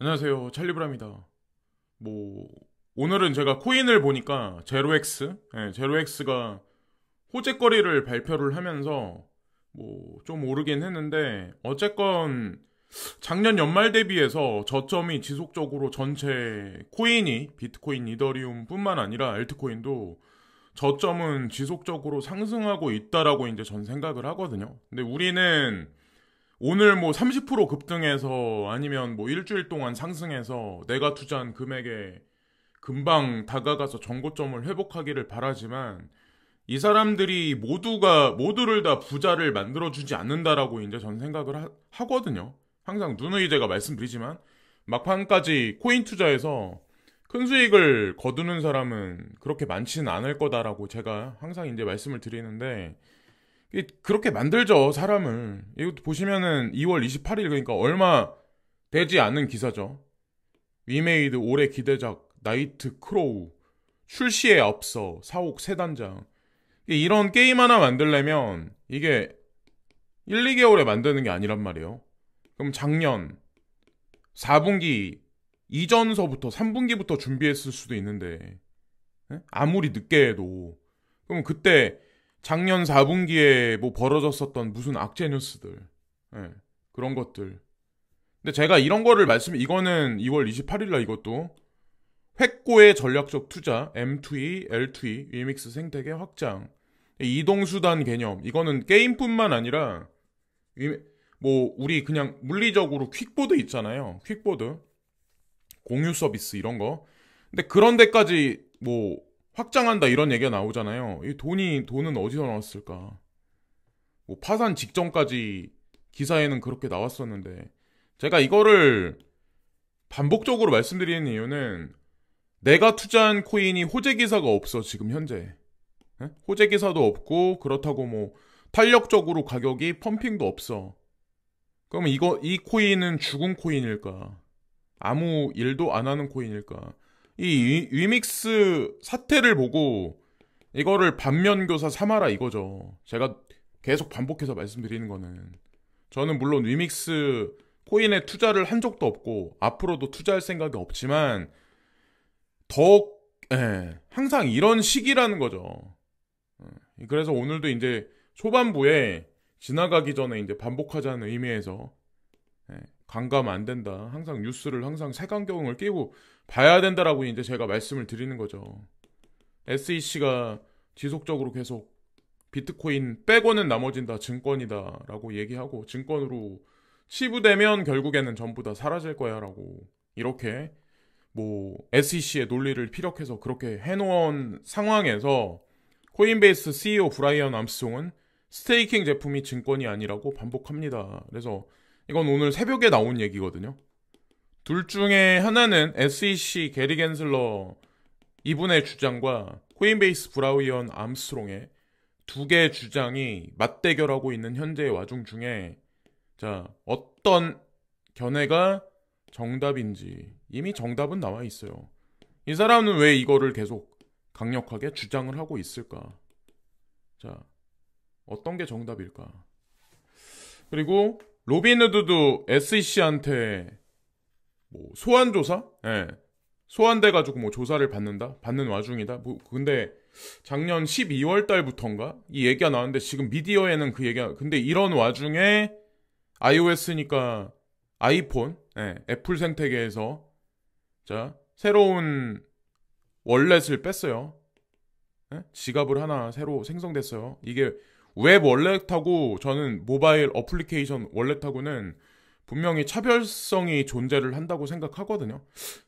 안녕하세요. 찰리브라입니다. 뭐, 오늘은 제가 코인을 보니까 제로엑스, 제로엑스가 호재거리를 발표를 하면서 좀 오르긴 했는데, 어쨌건 작년 연말 대비해서 저점이 지속적으로 전체 코인이, 비트코인, 이더리움 뿐만 아니라 알트코인도 저점은 지속적으로 상승하고 있다라고 이제 전 생각을 하거든요. 근데 우리는 오늘 30% 급등해서 아니면 일주일 동안 상승해서 내가 투자한 금액에 금방 다가가서 정고점을 회복하기를 바라지만 이 사람들이 모두를 다 부자를 만들어주지 않는다라고 이제 전 생각을 하거든요. 항상 누누이 제가 말씀드리지만 막판까지 코인 투자에서 큰 수익을 거두는 사람은 그렇게 많지는 않을 거다라고 제가 항상 이제 말씀을 드리는데 그렇게 만들죠, 사람을. 이거 보시면은 2월 28일, 그러니까 얼마 되지 않은 기사죠. 위메이드 올해 기대작 나이트 크로우 출시에 앞서 사옥 세 단장. 이런 게임 하나 만들려면 이게 1, 2개월에 만드는 게 아니란 말이에요. 그럼 작년 4분기 이전서부터 3분기부터 준비했을 수도 있는데 아무리 늦게 해도 그럼 그때 작년 4분기에 벌어졌었던 무슨 악재 뉴스들, 그런 것들. 근데 제가 이런 거를 이거는 2월 28일 날 이것도 획고의 전략적 투자, M2E, L2E, 위믹스 생태계 확장, 이동수단 개념. 이거는 게임뿐만 아니라 우리 그냥 물리적으로 퀵보드 있잖아요. 퀵보드 공유 서비스 이런 거. 근데 그런 데까지 확장한다 이런 얘기가 나오잖아요. 이 돈은 어디서 나왔을까? 파산 직전까지 기사에는 그렇게 나왔었는데 제가 이거를 반복적으로 말씀드리는 이유는 내가 투자한 코인이 호재 기사가 없어 지금 현재. 호재 기사도 없고 그렇다고 탄력적으로 가격이 펌핑도 없어. 그러면 이 코인은 죽은 코인일까? 아무 일도 안 하는 코인일까? 이 위믹스 사태를 보고 이거를 반면교사 삼아라 이거죠. 제가 계속 반복해서 말씀드리는 거는 저는 물론 위믹스 코인에 투자를 한 적도 없고 앞으로도 투자할 생각이 없지만 항상 이런 시기라는 거죠. 그래서 오늘도 이제 초반부에 지나가기 전에 이제 반복하자는 의미에서 관가하면 안 된다. 항상 뉴스를 항상 색안경을 끼고 봐야 된다라고 이제 제가 말씀을 드리는 거죠. SEC가 지속적으로 계속 비트코인 빼고는 나머진 다 증권이다라고 얘기하고 증권으로 치부되면 결국에는 전부 다 사라질 거야라고 이렇게 SEC의 논리를 피력해서 그렇게 해놓은 상황에서 코인베이스 CEO 브라이언 암스트롱은 스테이킹 제품이 증권이 아니라고 반복합니다. 그래서 이건 오늘 새벽에 나온 얘기거든요. 둘 중에 하나는 SEC 게리 겐슬러 이분의 주장과 코인베이스 브라이언 암스트롱의 두 개의 주장이 맞대결하고 있는 현재의 와중 중에 자 어떤 견해가 정답인지 이미 정답은 나와 있어요. 이 사람은 왜 이거를 계속 강력하게 주장을 하고 있을까? 자, 어떤 게 정답일까? 그리고 로빈후드도 SEC한테 소환조사? 소환돼가지고 조사를 받는 와중이다. 근데 작년 12월 달부터인가? 이 얘기가 나왔는데 지금 미디어에는 그 얘기가, 근데 이런 와중에 iOS니까 아이폰, 애플 생태계에서 자, 새로운 월렛을 뺐어요. 지갑을 하나 새로 생성됐어요. 이게 웹 월렛하고 저는 모바일 어플리케이션 월렛하고는 분명히 차별성이 존재를 한다고 생각하거든요.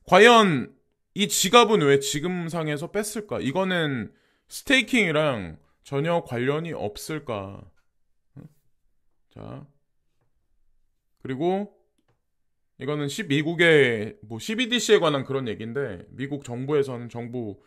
과연 이 지갑은 왜 지금 상에서 뺐을까? 이거는 스테이킹이랑 전혀 관련이 없을까? 자, 그리고 이거는 미국의 CBDC에 관한 그런 얘기인데 미국 정부에서는 정부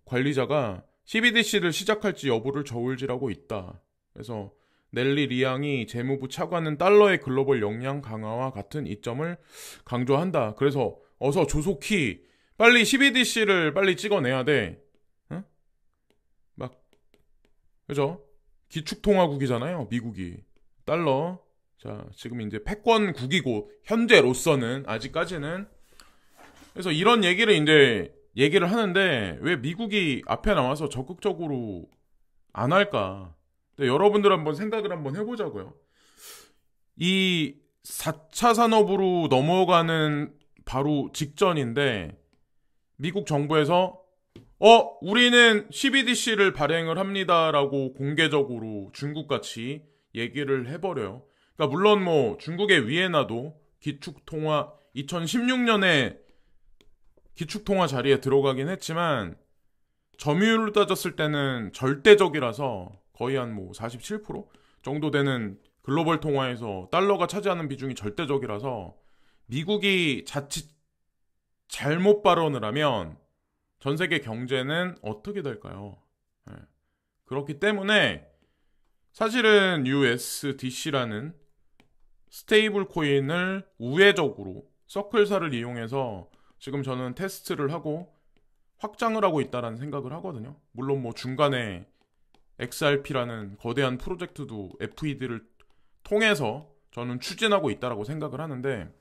관리자가 CBDC를 시작할지 여부를 저울질하고 있다. 그래서 넬리 리앙이 재무부 차관은 달러의 글로벌 역량 강화와 같은 이점을 강조한다. 그래서 어서 조속히 빨리 CBDC를 빨리 찍어내야 돼. 응? 그죠? 기축통화국이잖아요, 미국이. 달러 자, 지금 이제 패권국이고 현재로서는 아직까지는. 그래서 이런 얘기를 이제 얘기를 하는데 왜 미국이 앞에 나와서 적극적으로 안 할까? 근데 여러분들 한번 생각을 한번 해보자고요. 이 4차 산업으로 넘어가는 바로 직전인데 미국 정부에서 우리는 CBDC를 발행을 합니다라고 공개적으로 중국같이 얘기를 해버려요. 그러니까 물론 뭐 중국의 위에나도 기축통화 2016년에 기축통화 자리에 들어가긴 했지만 점유율로 따졌을 때는 절대적이라서 거의 한 뭐 47% 정도 되는 글로벌 통화에서 달러가 차지하는 비중이 절대적이라서 미국이 자칫 잘못 발언을 하면 전 세계 경제는 어떻게 될까요? 네. 그렇기 때문에 사실은 USDC라는 스테이블 코인을 우회적으로 서클사를 이용해서 지금 저는 테스트를 하고 확장을 하고 있다라는 생각을 하거든요. 물론 뭐 중간에 XRP라는 거대한 프로젝트도 FED를 통해서 저는 추진하고 있다라고 생각을 하는데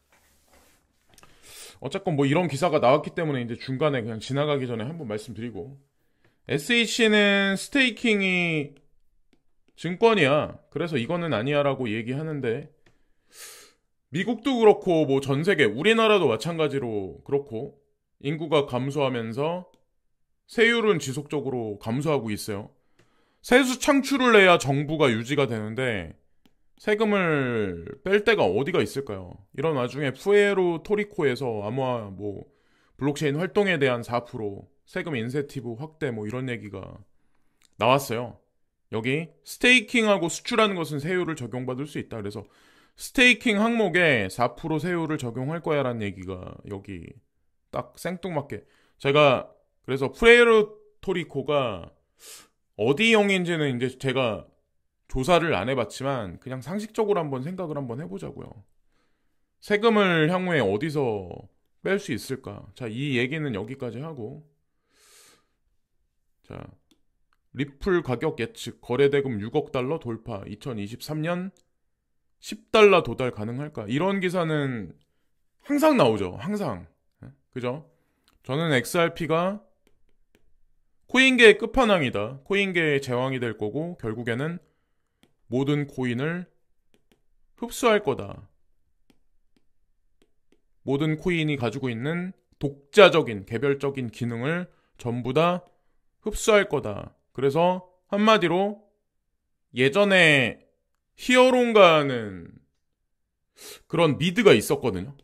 어쨌건 뭐 이런 기사가 나왔기 때문에 이제 중간에 그냥 지나가기 전에 한번 말씀드리고 SH는 스테이킹이 증권이야. 그래서 이거는 아니야라고 얘기하는데 미국도 그렇고 뭐 전 세계 우리나라도 마찬가지로 그렇고 인구가 감소하면서 세율은 지속적으로 감소하고 있어요. 세수 창출을 해야 정부가 유지가 되는데 세금을 뺄 데가 어디가 있을까요? 이런 와중에 푸에르토리코에서 아마 뭐 블록체인 활동에 대한 4% 세금 인센티브 확대 뭐 이런 얘기가 나왔어요. 여기 스테이킹하고 수출하는 것은 세율을 적용받을 수 있다. 그래서 스테이킹 항목에 4% 세율을 적용할 거야 라는 얘기가 여기 딱 생뚱맞게 제가 그래서 푸에르토리코가 어디형인지는 이제 제가 조사를 안 해봤지만 그냥 상식적으로 한번 생각을 한번 해보자고요. 세금을 향후에 어디서 뺄 수 있을까? 자, 이 얘기는 여기까지 하고 자, 리플 가격 예측 거래대금 6억 달러 돌파 2023년 10달러 도달 가능할까? 이런 기사는 항상 나오죠. 항상. 그죠? 저는 XRP가 코인계의 끝판왕이다. 코인계의 제왕이 될 거고 결국에는 모든 코인을 흡수할 거다. 모든 코인이 가지고 있는 독자적인 개별적인 기능을 전부 다 흡수할 거다. 그래서 한마디로 예전에 히어로인가는 그런 미드가 있었거든요.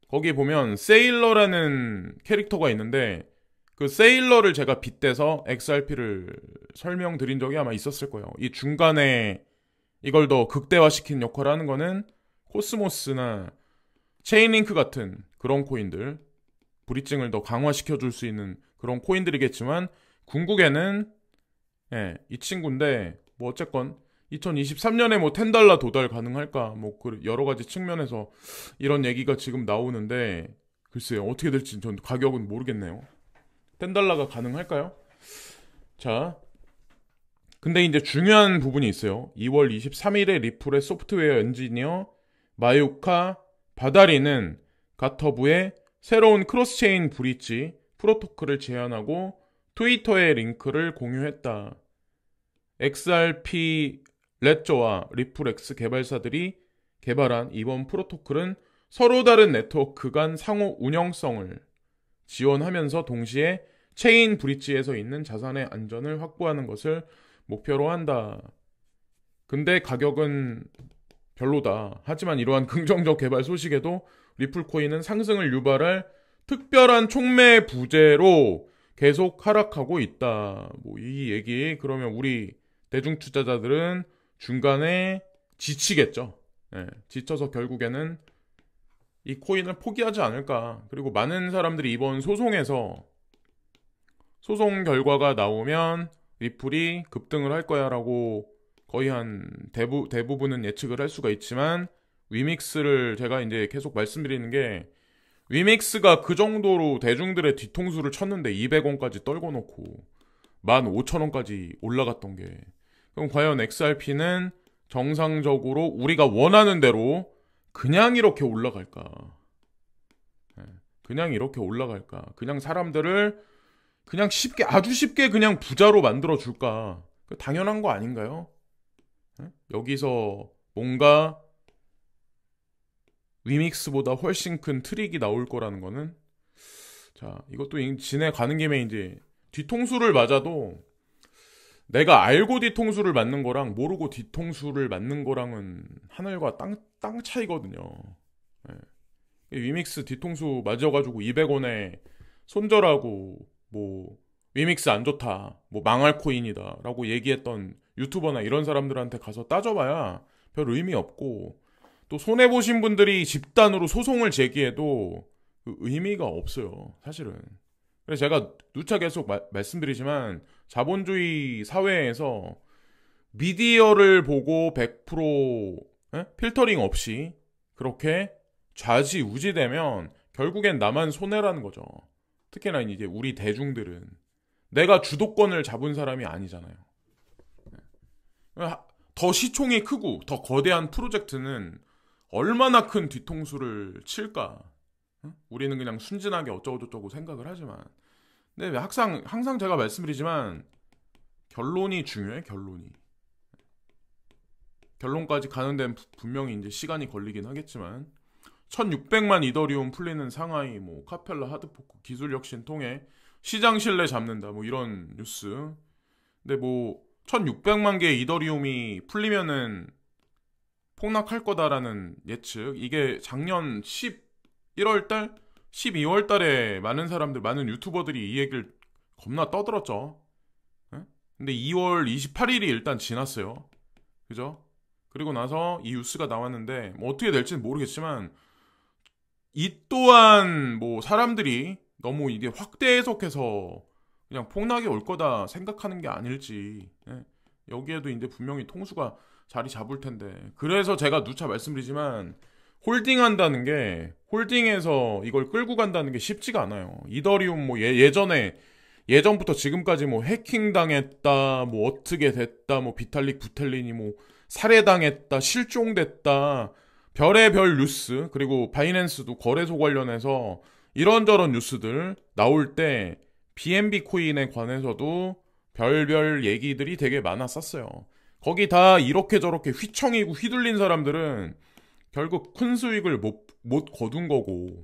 거기 보면 세일러라는 캐릭터가 있는데 그 세일러를 제가 빗대서 XRP를 설명드린 적이 아마 있었을 거예요. 이 중간에 이걸 더 극대화시킨 역할을 하는 거는 코스모스나 체인링크 같은 그런 코인들, 브릿징을 더 강화시켜줄 수 있는 그런 코인들이겠지만 궁극에는 이 친구인데 뭐 어쨌건 2023년에 뭐 10달러 도달 가능할까 뭐 여러 가지 측면에서 이런 얘기가 지금 나오는데 글쎄요 어떻게 될지 전 가격은 모르겠네요. 10달러가 가능할까요? 자, 근데 이제 중요한 부분이 있어요. 2월 23일에 리플의 소프트웨어 엔지니어 마유카 바다리는 가터브의 새로운 크로스체인 브릿지 프로토콜을 제안하고 트위터에 링크를 공유했다. XRP 레저와 리플X 개발사들이 개발한 이번 프로토콜은 서로 다른 네트워크 간 상호 운영성을 지원하면서 동시에 체인 브릿지에서 있는 자산의 안전을 확보하는 것을 목표로 한다. 근데 가격은 별로다. 하지만 이러한 긍정적 개발 소식에도 리플코인은 상승을 유발할 특별한 촉매 부재로 계속 하락하고 있다. 뭐 이 얘기 그러면 우리 대중 투자자들은 중간에 지치겠죠. 지쳐서 결국에는 이 코인을 포기하지 않을까. 그리고 많은 사람들이 이번 소송에서 소송 결과가 나오면 리플이 급등을 할 거야 라고 거의 한 대부분은 예측을 할 수가 있지만 위믹스를 제가 이제 계속 말씀드리는 게 위믹스가 그 정도로 대중들의 뒤통수를 쳤는데 200원까지 떨궈 놓고 15,000원까지 올라갔던 게 그럼 과연 XRP는 정상적으로 우리가 원하는 대로 그냥 이렇게 올라갈까? 예, 그냥 이렇게 올라갈까? 그냥 사람들을 그냥 쉽게, 아주 쉽게 그냥 부자로 만들어줄까? 당연한 거 아닌가요? 예? 여기서 뭔가 위믹스보다 훨씬 큰 트릭이 나올 거라는 거는, 자, 이것도 지내가는 김에 이제 뒤통수를 맞아도 내가 알고 뒤통수를 맞는 거랑 모르고 뒤통수를 맞는 거랑은 하늘과 땅 차이거든요. 예. 위믹스 뒤통수 맞아가지고 200원에 손절하고 뭐 위믹스 안 좋다, 뭐 망할 코인이다 라고 얘기했던 유튜버나 이런 사람들한테 가서 따져봐야 별 의미 없고, 또 손해보신 분들이 집단으로 소송을 제기해도 그 의미가 없어요, 사실은. 그래서 제가 누차 계속 말씀드리지만 자본주의 사회에서 미디어를 보고 100% 필터링 없이 그렇게 좌지우지되면 결국엔 나만 손해라는 거죠. 특히나 이제 우리 대중들은 내가 주도권을 잡은 사람이 아니잖아요. 더 시총이 크고 더 거대한 프로젝트는 얼마나 큰 뒤통수를 칠까? 우리는 그냥 순진하게 어쩌고저쩌고 생각을 하지만, 근데 항상 제가 말씀드리지만 결론이 중요해. 결론까지 가는 데는 분명히 이제 시간이 걸리긴 하겠지만, 1600만 이더리움 풀리는 상하이, 뭐 카펠라 하드포크 기술 혁신 통해 시장 신뢰 잡는다, 뭐 이런 뉴스. 근데 뭐 1600만 개의 이더리움이 풀리면은 폭락할 거다라는 예측, 이게 작년 11월달, 12월달에 많은 유튜버들이 이 얘기를 겁나 떠들었죠. 근데 2월 28일이 일단 지났어요. 그죠? 그리고 나서 이 뉴스가 나왔는데 뭐 어떻게 될지는 모르겠지만, 이 또한 뭐 사람들이 너무 이게 확대 해석해서 그냥 폭락이 올 거다 생각하는 게 아닐지. 여기에도 이제 분명히 통수가 자리 잡을 텐데, 그래서 제가 누차 말씀드리지만 홀딩한다는 게, 홀딩해서 이걸 끌고 간다는 게 쉽지가 않아요. 이더리움 뭐 예전부터 지금까지 뭐 해킹당했다, 뭐 어떻게 됐다, 뭐 비탈릭 부텔린이 뭐 살해당했다, 실종됐다, 별의별 뉴스, 그리고 바이낸스도 거래소 관련해서 이런저런 뉴스들 나올 때 BNB 코인에 관해서도 별별 얘기들이 되게 많았었어요. 거기 다 이렇게 저렇게 휘청이고 휘둘린 사람들은 결국 큰 수익을 못 거둔 거고,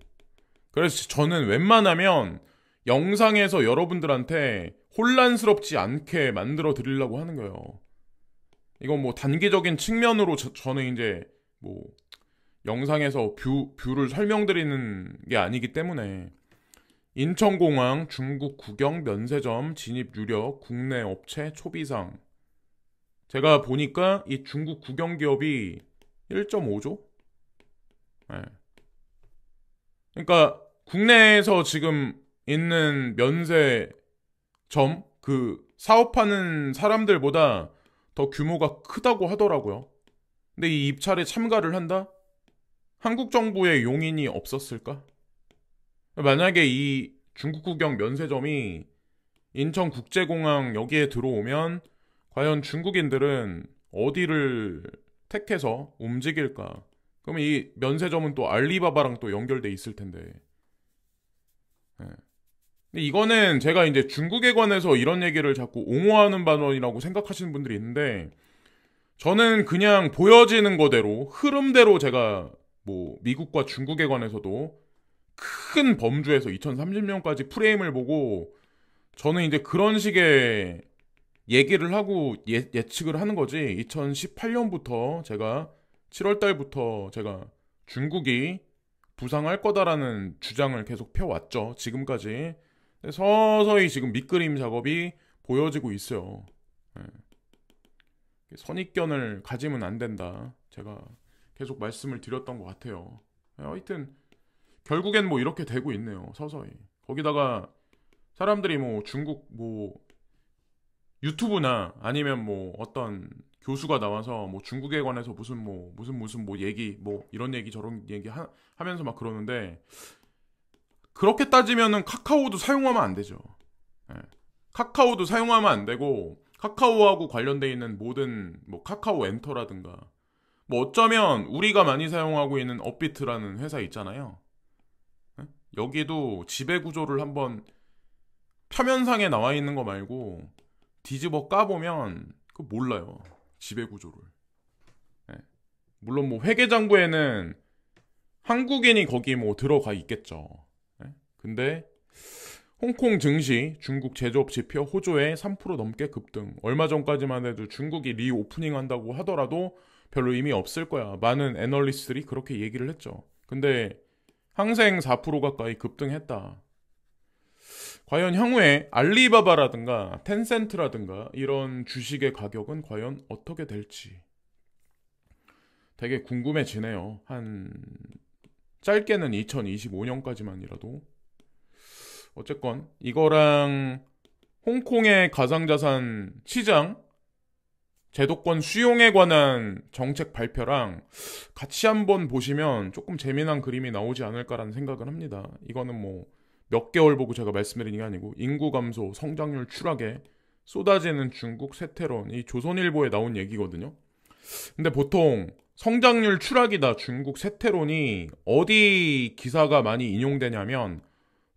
그래서 저는 웬만하면 영상에서 여러분들한테 혼란스럽지 않게 만들어 드리려고 하는 거예요. 이건 뭐 단기적인 측면으로 저는 이제 뭐 영상에서 뷰를 설명드리는 게 아니기 때문에, 인천공항 중국 국영 면세점 진입 유력 국내 업체 초비상. 제가 보니까 이 중국 국영 기업이 1.5조? 네. 그러니까 국내에서 지금 있는 면세점 그 사업하는 사람들보다 더 규모가 크다고 하더라고요. 근데 이 입찰에 참가를 한다? 한국 정부의 용인이 없었을까? 만약에 이 중국 국영 면세점이 인천국제공항 여기에 들어오면 과연 중국인들은 어디를 택해서 움직일까? 그러면 이 면세점은 또 알리바바랑 또 연결돼 있을 텐데. 네. 근데 이거는 제가 이제 중국에 관해서 이런 얘기를 자꾸 옹호하는 반원이라고 생각하시는 분들이 있는데, 저는 그냥 보여지는 거대로, 흐름대로 제가 뭐 미국과 중국에 관해서도 큰 범주에서 2030년까지 프레임을 보고, 저는 이제 그런 식의 얘기를 하고 예측을 하는 거지. 2018년부터 제가 7월달부터 제가 중국이 부상할 거다라는 주장을 계속 펴왔죠. 지금까지. 서서히 지금 밑그림 작업이 보여지고 있어요. 선입견을 가지면 안 된다, 제가 계속 말씀을 드렸던 것 같아요. 하여튼 결국엔 뭐 이렇게 되고 있네요, 서서히. 거기다가 사람들이 뭐 중국 뭐 유튜브나 아니면 뭐 어떤 교수가 나와서 뭐 중국에 관해서 무슨 얘기 뭐 이런 얘기 저런 얘기 하면서 막 그러는데, 그렇게 따지면은 카카오도 사용하면 안 되죠. 카카오도 사용하면 안 되고, 카카오하고 관련돼 있는 모든 뭐 카카오 엔터라든가 뭐 어쩌면 우리가 많이 사용하고 있는 업비트라는 회사 있잖아요. 예? 여기도 지배 구조를 한번 표면상에 나와 있는 거 말고 뒤집어 까보면 그 몰라요. 지배 구조를. 예. 물론 뭐 회계장부에는 한국인이 거기 뭐 들어가 있겠죠. 예? 근데 홍콩 증시, 중국 제조업 지표 호조에 3% 넘게 급등. 얼마 전까지만 해도 중국이 리오프닝 한다고 하더라도 별로 의미 없을 거야. 많은 애널리스트들이 그렇게 얘기를 했죠. 근데 항생 4% 가까이 급등했다. 과연 향후에 알리바바라든가 텐센트라든가 이런 주식의 가격은 과연 어떻게 될지 되게 궁금해지네요. 한 짧게는 2025년까지만이라도. 어쨌건 이거랑 홍콩의 가상자산 시장 제도권 수용에 관한 정책 발표랑 같이 한번 보시면 조금 재미난 그림이 나오지 않을까라는 생각을 합니다. 이거는 뭐 몇 개월 보고 제가 말씀드리는 게 아니고 인구 감소, 성장률 추락에 쏟아지는 중국 쇠퇴론, 이 조선일보에 나온 얘기거든요. 근데 보통 성장률 추락이다, 중국 쇠퇴론이 어디 기사가 많이 인용되냐면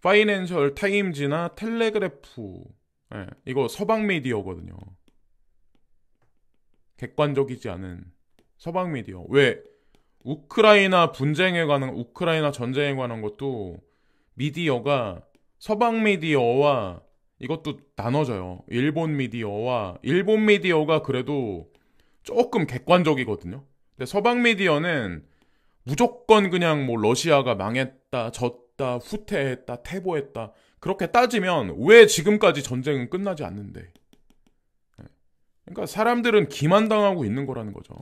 파이낸셜 타임즈나 텔레그래프, 예, 이거 서방 미디어거든요. 객관적이지 않은 서방 미디어. 왜 우크라이나 분쟁에 관한, 우크라이나 전쟁에 관한 것도 미디어가 서방 미디어와 이것도 나눠져요. 일본 미디어와, 일본 미디어가 그래도 조금 객관적이거든요. 근데 서방 미디어는 무조건 그냥 뭐 러시아가 망했다, 졌다, 후퇴했다, 퇴보했다 그렇게 따지면 왜 지금까지 전쟁은 끝나지 않는데. 그러니까 사람들은 기만당하고 있는 거라는 거죠.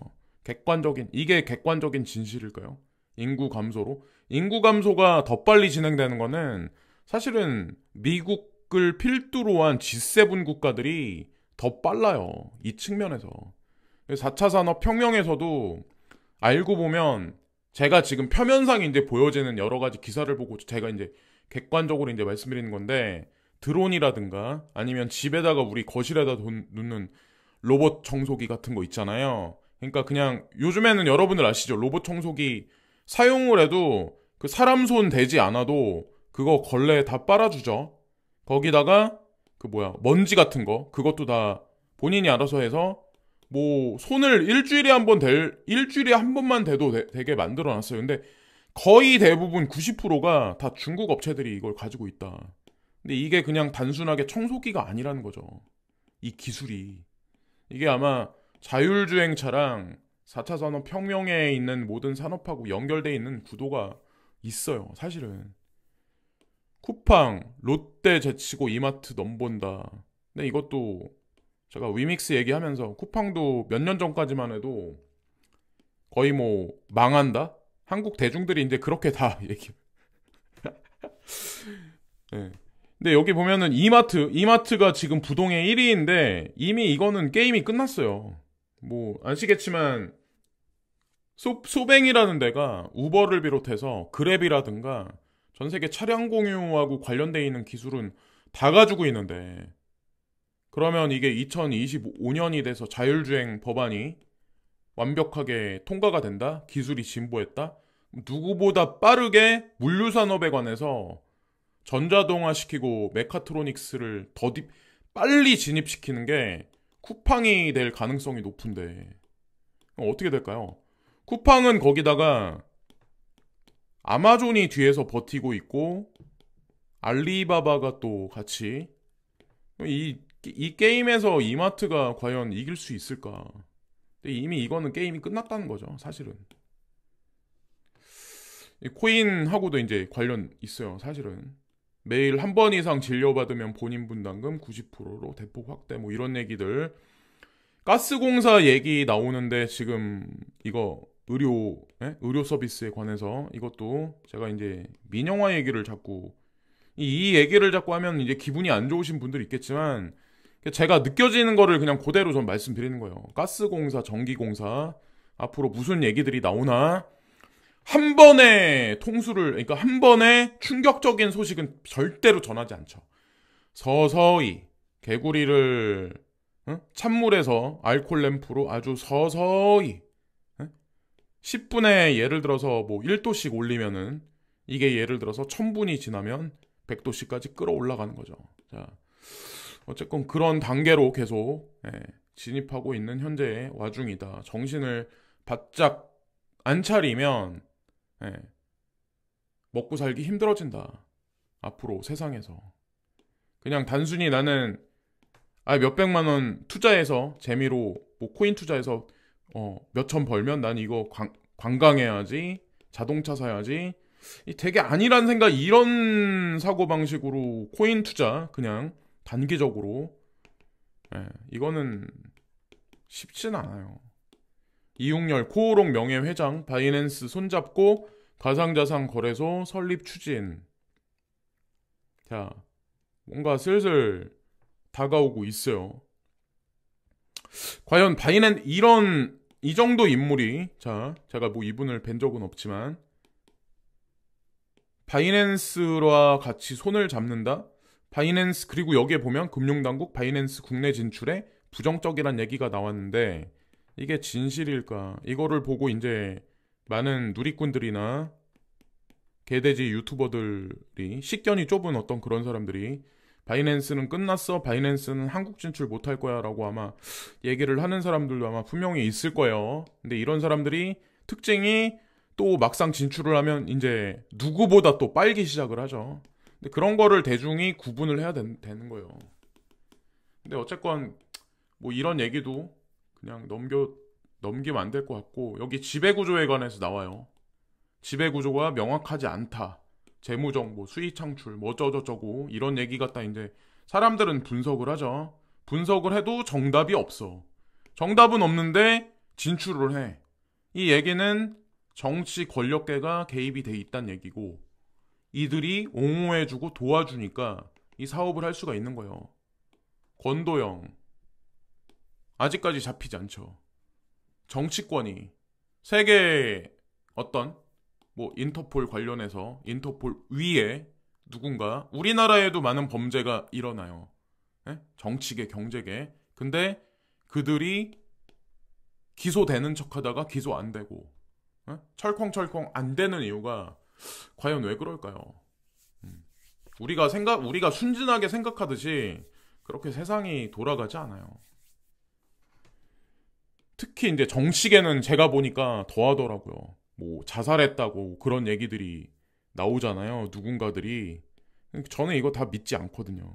이게 객관적인 진실일까요? 인구 감소로? 인구 감소가 더 빨리 진행되는 거는 사실은 미국을 필두로 한 G7 국가들이 더 빨라요. 이 측면에서. 4차 산업혁명에서도 알고 보면 제가 지금 표면상 이제 보여지는 여러 가지 기사를 보고 제가 이제 객관적으로 이제 말씀드리는 건데 드론이라든가 아니면 집에다가 우리 거실에다 놓는 로봇 청소기 같은 거 있잖아요. 그러니까 그냥 요즘에는 여러분들 아시죠? 로봇 청소기 사용을 해도 그 사람 손 대지 않아도 그거 걸레 다 빨아주죠. 거기다가 그 먼지 같은 거 그것도 다 본인이 알아서 해서 뭐 손을 일주일에 한 번만 대도 되게 만들어놨어요. 근데 거의 대부분 90%가 다 중국 업체들이 이걸 가지고 있다. 근데 이게 그냥 단순하게 청소기가 아니라는 거죠. 이 기술이. 이게 아마 자율주행차랑 4차 산업혁명에 있는 모든 산업하고 연결되어 있는 구도가 있어요. 사실은. 쿠팡, 롯데 제치고 이마트 넘본다. 근데 이것도 제가 위믹스 얘기하면서 쿠팡도 몇 년 전까지만 해도 거의 뭐 망한다? 한국 대중들이 이제 그렇게 다 얘기. 네. 근데 여기 보면은 이마트가 지금 부동의 1위인데 이미 이거는 게임이 끝났어요. 뭐 아시겠지만 소뱅이라는 데가 우버를 비롯해서 그랩이라든가 전 세계 차량 공유하고 관련돼 있는 기술은 다 가지고 있는데 그러면 이게 2025년이 돼서 자율주행 법안이 완벽하게 통과가 된다? 기술이 진보했다? 누구보다 빠르게 물류산업에 관해서 전자동화시키고 메카트로닉스를 빨리 진입시키는 게 쿠팡이 될 가능성이 높은데 어떻게 될까요? 쿠팡은 거기다가 아마존이 뒤에서 버티고 있고 알리바바가 또 같이 이 게임에서 이마트가 과연 이길 수 있을까? 근데 이미 이거는 게임이 끝났다는 거죠, 사실은. 코인하고도 이제 관련 있어요, 사실은. 매일 한 번 이상 진료받으면 본인 분담금 90%로 대폭 확대 뭐 이런 얘기들. 가스공사 얘기 나오는데 지금 이거 의료 서비스에 관해서 이것도 제가 이제 민영화 얘기를 자꾸 이 얘기를 자꾸 하면 이제 기분이 안 좋으신 분들이 있겠지만 제가 느껴지는 거를 그냥 그대로 좀 말씀드리는 거예요. 가스공사, 전기공사 앞으로 무슨 얘기들이 나오나 한 번에 그러니까 한 번에 충격적인 소식은 절대로 전하지 않죠. 서서히 개구리를 찬물에서 알콜 램프로 아주 서서히 10분에 예를 들어서 뭐 1도씩 올리면은 이게 예를 들어서 1000분이 지나면 100도씨까지 끌어올라가는 거죠. 자, 어쨌건 그런 단계로 계속 진입하고 있는 현재의 와중이다. 정신을 바짝 안 차리면 먹고 살기 힘들어진다. 앞으로 세상에서. 그냥 단순히 나는 몇백만 원 투자해서 재미로 뭐 코인 투자해서 몇천 벌면 난 이거 관광해야지, 자동차 사야지, 되게 아니란 생각, 이런 사고방식으로 코인 투자 그냥 단기적으로 이거는 쉽진 않아요. 이웅열 코오롱 명예회장 바이낸스 손잡고 가상자산 거래소 설립 추진. 자, 뭔가 슬슬 다가오고 있어요. 과연 이 정도 인물이, 자, 제가 뭐 이분을 뵌 적은 없지만 바이낸스와 같이 손을 잡는다? 바이낸스, 그리고 여기에 보면 금융당국 바이낸스 국내 진출에 부정적이란 얘기가 나왔는데 이게 진실일까? 이거를 보고 이제 많은 누리꾼들이나 개돼지 유튜버들이, 식견이 좁은 어떤 그런 사람들이 바이낸스는 끝났어, 바이낸스는 한국 진출 못할 거야 라고 아마 얘기를 하는 사람들도 아마 분명히 있을 거예요. 근데 이런 사람들이 특징이 또 막상 진출을 하면 이제 누구보다 또 빨기 시작을 하죠. 근데 그런 거를 대중이 구분을 해야 되는 거예요. 근데 어쨌건 뭐 이런 얘기도 그냥 넘기면 안 될 것 같고, 여기 지배구조에 관해서 나와요. 지배구조가 명확하지 않다. 재무정보, 수익 창출, 뭐 어쩌고저쩌고 이런 얘기 갖다 이제 사람들은 분석을 하죠. 분석을 해도 정답이 없어. 정답은 없는데 진출을 해. 이 얘기는 정치 권력계가 개입이 돼 있다는 얘기고, 이들이 옹호해주고 도와주니까 이 사업을 할 수가 있는 거예요. 권도영 아직까지 잡히지 않죠. 정치권이 세계 어떤 뭐 인터폴 관련해서 인터폴 위에 누군가, 우리나라에도 많은 범죄가 일어나요. 정치계, 경제계. 근데 그들이 기소되는 척하다가 기소 안 되고 철컹철컹 안 되는 이유가 과연 왜 그럴까요? 우리가 순진하게 생각하듯이 그렇게 세상이 돌아가지 않아요. 특히 이제 정치계는 제가 보니까 더 하더라고요. 뭐 자살했다고 그런 얘기들이 나오잖아요. 누군가들이. 저는 이거 다 믿지 않거든요.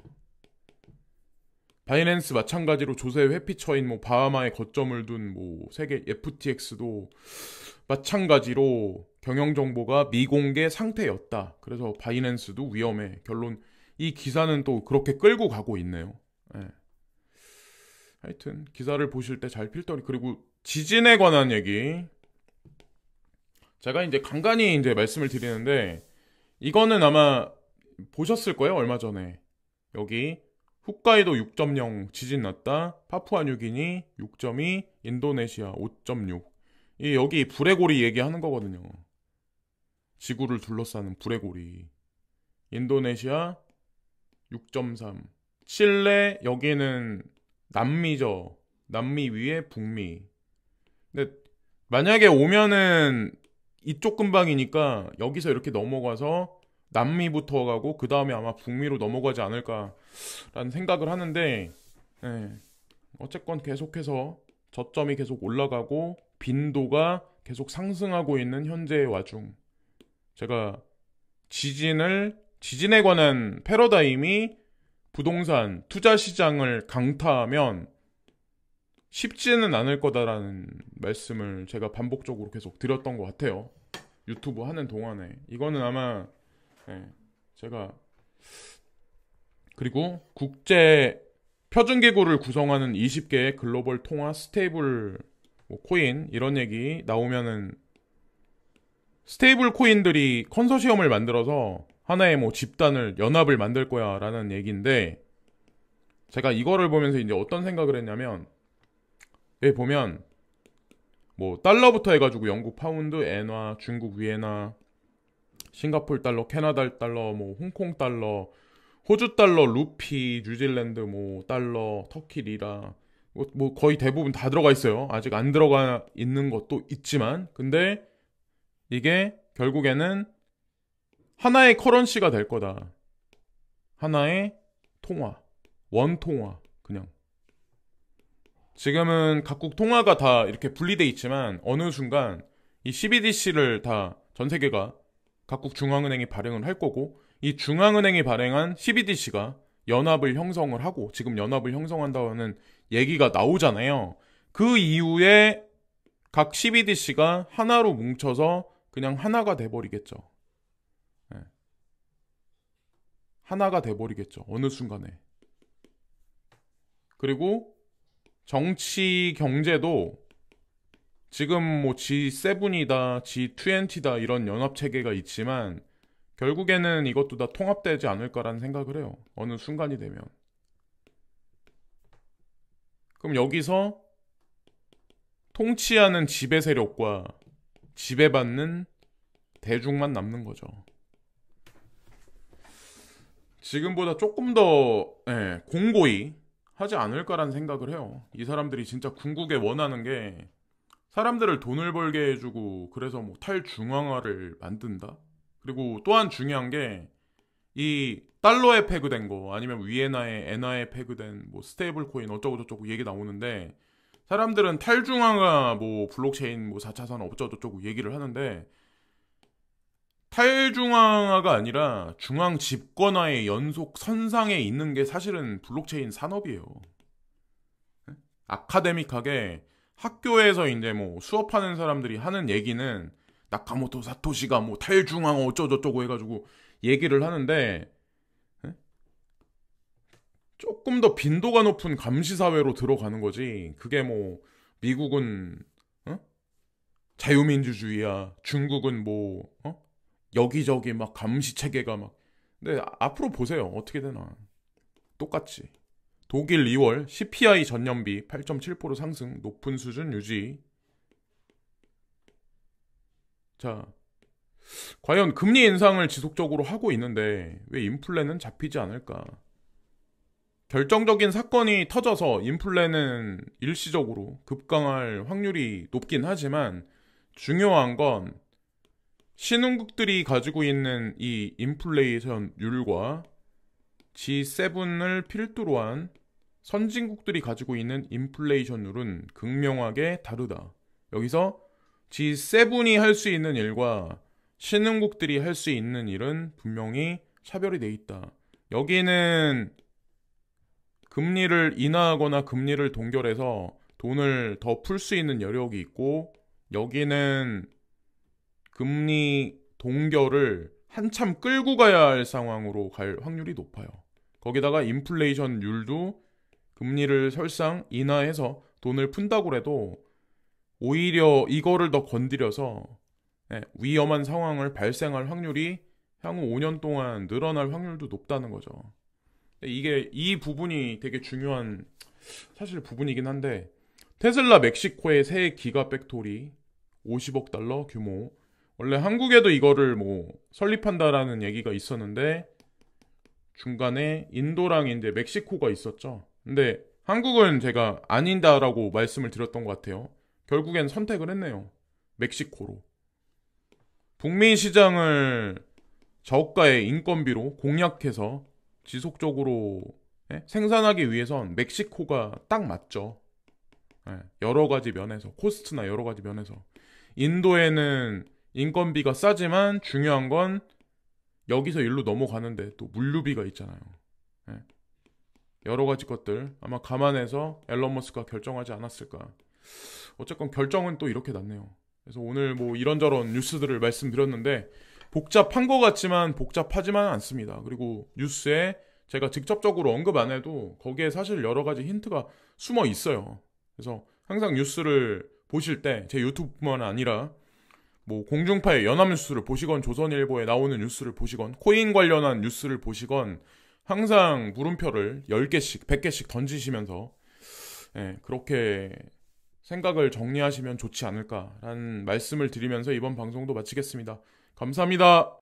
바이낸스 마찬가지로 조세 회피처인 뭐 바하마에 거점을 둔 뭐 세계 FTX도 마찬가지로 경영 정보가 미공개 상태였다. 그래서 바이낸스도 위험해. 결론 이 기사는 또 그렇게 끌고 가고 있네요. 하여튼 기사를 보실 때 잘 필터리. 그리고 지진에 관한 얘기, 제가 이제 간간히 이제 말씀을 드리는데 이거는 아마 보셨을 거예요. 얼마 전에 여기 홋카이도 6.0 지진 났다. 파푸아뉴기니 6.2, 인도네시아 5.6. 이 여기 불의 고리 얘기하는 거거든요. 지구를 둘러싸는 불의 고리. 인도네시아 6.3. 칠레, 여기는 남미죠. 남미 위에 북미. 근데 만약에 오면은 이쪽 근방이니까 여기서 이렇게 넘어가서 남미부터 가고 그 다음에 아마 북미로 넘어가지 않을까라는 생각을 하는데, 어쨌건 계속해서 저점이 계속 올라가고 빈도가 계속 상승하고 있는 현재의 와중, 제가 지진에 관한 패러다임이 부동산 투자 시장을 강타하면 쉽지는 않을 거다라는 말씀을 제가 반복적으로 계속 드렸던 것 같아요. 유튜브 하는 동안에. 이거는 아마 제가, 그리고 국제 표준기구를 구성하는 20개의 글로벌 통화 스테이블 뭐 코인 이런 얘기 나오면은 스테이블 코인들이 컨소시엄을 만들어서 하나의 뭐 집단을, 연합을 만들 거야 라는 얘기인데, 제가 이거를 보면서 이제 어떤 생각을 했냐면, 여기 보면 뭐 달러부터 해가지고 영국 파운드, 엔화, 중국 위에나, 싱가포르 달러, 캐나다 달러, 뭐 홍콩 달러, 호주 달러, 루피, 뉴질랜드 뭐 달러, 터키 리라, 뭐 거의 대부분 다 들어가 있어요. 아직 안 들어가 있는 것도 있지만, 근데 이게 결국에는 하나의 커런시가 될 거다. 하나의 통화, 원통화, 그냥. 지금은 각국 통화가 다 이렇게 분리돼 있지만 어느 순간 이 CBDC를 다 전 세계가 각국 중앙은행이 발행을 할 거고, 이 중앙은행이 발행한 CBDC가 연합을 형성을 하고, 지금 연합을 형성한다는 얘기가 나오잖아요. 그 이후에 각 CBDC가 하나로 뭉쳐서 그냥 하나가 돼버리겠죠. 네. 하나가 돼버리겠죠. 어느 순간에. 그리고 정치 경제도 지금 뭐 G7이다, G20다 이런 연합체계가 있지만 결국에는 이것도 다 통합되지 않을까라는 생각을 해요. 어느 순간이 되면. 그럼 여기서 통치하는 지배 세력과 지배받는 대중만 남는 거죠. 지금보다 조금 더 공고히 하지 않을까라는 생각을 해요. 이 사람들이 진짜 궁극에 원하는 게 사람들을 돈을 벌게 해주고, 그래서 뭐 탈중앙화를 만든다. 그리고 또한 중요한 게 이 달러에 페그된 거, 아니면 위에나에 엔화에 페그된 뭐 스테이블 코인 어쩌고 저쩌고 얘기 나오는데, 사람들은 탈중앙화 뭐 블록체인 뭐 4차 산업 어쩌고 저쩌고 얘기를 하는데, 탈중앙화가 아니라 중앙 집권화의 연속 선상에 있는 게 사실은 블록체인 산업이에요. 아카데믹하게 학교에서 이제 뭐 수업하는 사람들이 하는 얘기는 나카모토 사토시가 뭐 탈중앙화 어쩌고저쩌고 해가지고 얘기를 하는데, 조금 더 빈도가 높은 감시사회로 들어가는 거지. 그게 뭐 미국은 자유민주주의야, 중국은 뭐 여기저기 막 감시체계가 막. 근데 앞으로 보세요. 어떻게 되나. 똑같지. 독일 2월 CPI 전년비 8.7% 상승, 높은 수준 유지. 자, 과연 금리 인상을 지속적으로 하고 있는데 왜 인플레는 잡히지 않을까? 결정적인 사건이 터져서 인플레는 일시적으로 급강할 확률이 높긴 하지만, 중요한 건 신흥국들이 가지고 있는 이 인플레이션율과 G7을 필두로 한 선진국들이 가지고 있는 인플레이션율은 극명하게 다르다. 여기서 G7이 할 수 있는 일과 신흥국들이 할 수 있는 일은 분명히 차별이 돼 있다. 여기는 금리를 인하하거나 금리를 동결해서 돈을 더 풀 수 있는 여력이 있고, 여기는 금리 동결을 한참 끌고 가야 할 상황으로 갈 확률이 높아요. 거기다가 인플레이션율도 금리를 설상 인하해서 돈을 푼다고 해도 오히려 이거를 더 건드려서 위험한 상황을 발생할 확률이 향후 5년 동안 늘어날 확률도 높다는 거죠. 이게 이 부분이 되게 중요한 사실 부분이긴 한데, 테슬라 멕시코의 새 기가 팩토리 50억 달러 규모. 원래 한국에도 이거를 뭐 설립한다라는 얘기가 있었는데 중간에 인도랑 이제 멕시코가 있었죠. 근데 한국은 제가 아닌다라고 말씀을 드렸던 것 같아요. 결국엔 선택을 했네요. 멕시코로. 북미 시장을 저가의 인건비로 공략해서 지속적으로 생산하기 위해선 멕시코가 딱 맞죠. 여러 가지 면에서, 코스트나 여러 가지 면에서. 인도에는 인건비가 싸지만 중요한 건 여기서 일로 넘어가는데 또 물류비가 있잖아요. 여러 가지 것들 아마 감안해서 앨런 머스크가 결정하지 않았을까. 어쨌건 결정은 또 이렇게 났네요. 그래서 오늘 뭐 이런저런 뉴스들을 말씀드렸는데 복잡한 것 같지만 복잡하지만 않습니다. 그리고 뉴스에 제가 직접적으로 언급 안 해도 거기에 사실 여러 가지 힌트가 숨어 있어요. 그래서 항상 뉴스를 보실 때 제 유튜브뿐만 아니라 뭐 공중파의 연합뉴스를 보시건 조선일보에 나오는 뉴스를 보시건 코인 관련한 뉴스를 보시건 항상 물음표를 10개씩 100개씩 던지시면서 그렇게 생각을 정리하시면 좋지 않을까라는 말씀을 드리면서 이번 방송도 마치겠습니다. 감사합니다.